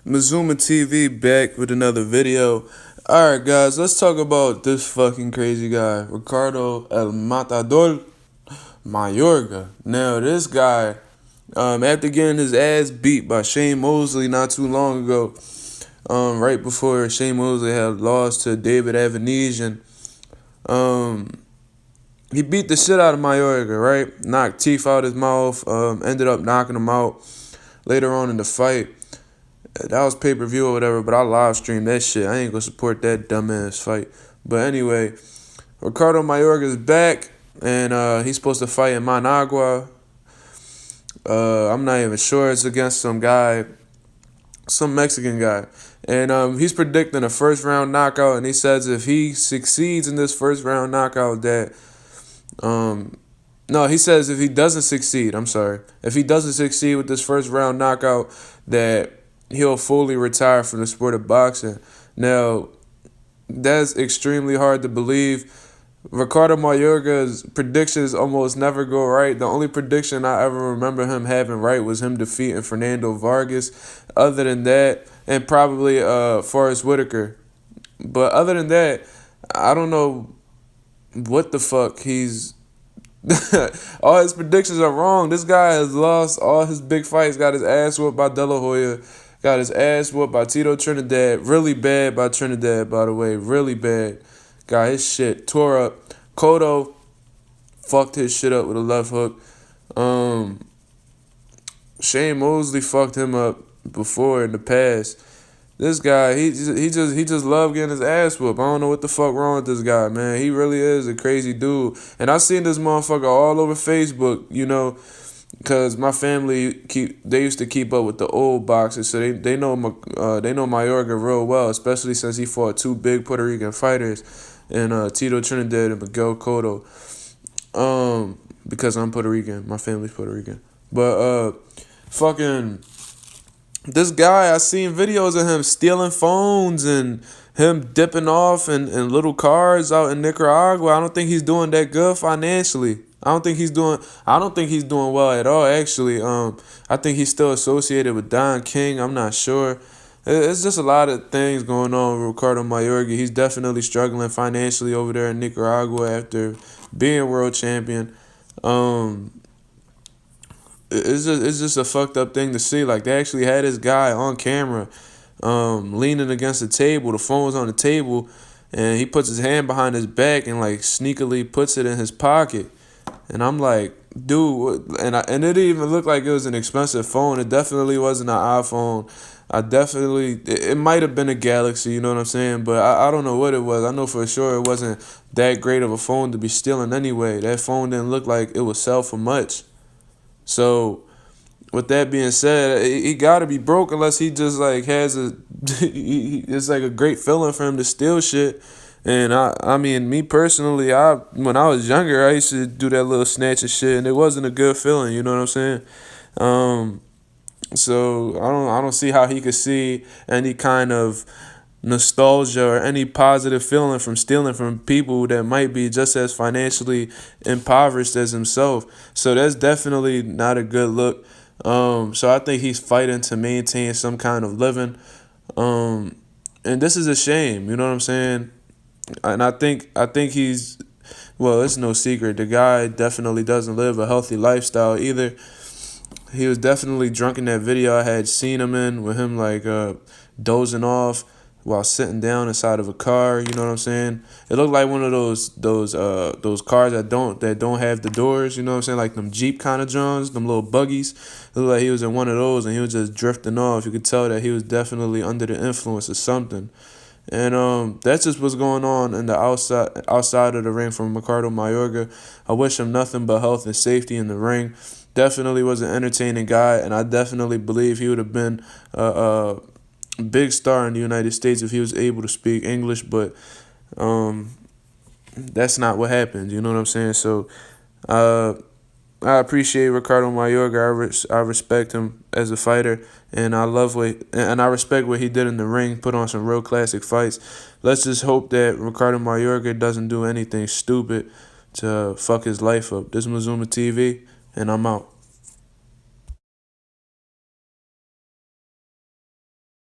Mazuma TV back with another video. Alright guys, let's talk about this fucking crazy guy, Ricardo El Matador Mayorga. Now this guy, after getting his ass beat by Shane Mosley not too long ago, right before Shane Mosley had lost to David Avanesian, he beat the shit out of Mayorga, right? Knocked teeth out his mouth, ended up knocking him out later on in the fight. That was pay-per-view or whatever, but I live streamed that shit. I ain't gonna support that dumbass fight. But anyway, Ricardo Mayorga is back, and he's supposed to fight in Managua. I'm not even sure. It's against some guy, some Mexican guy. And he's predicting a first-round knockout, and he says if he succeeds in this first-round knockout that... No, he says if he doesn't succeed, I'm sorry. If he doesn't succeed with this first-round knockout, that he'll fully retire from the sport of boxing. Now, that's extremely hard to believe. Ricardo Mayorga's predictions almost never go right. The only prediction I ever remember him having right was him defeating Fernando Vargas. Other than that, and probably Forrest Whitaker. But other than that, I don't know what the fuck he's... All his predictions are wrong. This guy has lost all his big fights, got his ass whooped by De La Hoya, got his ass whooped by Tito Trinidad. Really bad by Trinidad, by the way. Really bad. Got his shit tore up. Cotto fucked his shit up with a left hook. Shane Mosley fucked him up before in the past. This guy, he just love getting his ass whooped. I don't know what the fuck wrong with this guy, man. He really is a crazy dude. And I seen this motherfucker all over Facebook, you know, because my family they used to keep up with the old boxers, so they know Mayorga real well, especially since he fought two big Puerto Rican fighters, and Tito Trinidad and Miguel Cotto. Because I'm Puerto Rican, my family's Puerto Rican, but fucking. This guy, I seen videos of him stealing phones and him dipping off in little cars out in Nicaragua. I don't think he's doing that good financially. I don't think he's doing well at all, actually. I think he's still associated with Don King. I'm not sure. It's just a lot of things going on with Ricardo Mayorga. He's definitely struggling financially over there in Nicaragua after being world champion. It's just a fucked up thing to see. Like, they actually had this guy on camera leaning against the table. The phone was on the table, and he puts his hand behind his back and like sneakily puts it in his pocket. And I'm like, dude, and it didn't even look like it was an expensive phone. It definitely wasn't an iPhone. It might have been a Galaxy, you know what I'm saying? But I don't know what it was. I know for sure it wasn't that great of a phone to be stealing anyway. That phone didn't look like it would sell for much. So, with that being said, he gotta be broke unless he just like has it's like a great feeling for him to steal shit. And I mean, me personally, when I was younger, I used to do that little snatch of shit, and it wasn't a good feeling. You know what I'm saying? So I don't see how he could see any kind of nostalgia or any positive feeling from stealing from people that might be just as financially impoverished as himself. So that's definitely not a good look. So I think he's fighting to maintain some kind of living. And this is a shame, you know what I'm saying? And I think he's, well, it's no secret. The guy definitely doesn't live a healthy lifestyle either. He was definitely drunk in that video I had seen him in, with him like dozing off while sitting down inside of a car. You know what I'm saying? It looked like one of those cars that don't have the doors. You know what I'm saying? Like them Jeep kind of Johns, them little buggies. It looked like he was in one of those and he was just drifting off. You could tell that he was definitely under the influence of something. And that's just what's going on in the outside of the ring from Ricardo Mayorga. I wish him nothing but health and safety in the ring. Definitely was an entertaining guy, and I definitely believe he would have been a big star in the United States if he was able to speak English, but that's not what happened. You know what I'm saying? So I appreciate Ricardo Mayorga. I respect him as a fighter, and I respect what he did in the ring. Put on some real classic fights. Let's just hope that Ricardo Mayorga doesn't do anything stupid to fuck his life up. This is Mazuma TV, and I'm out.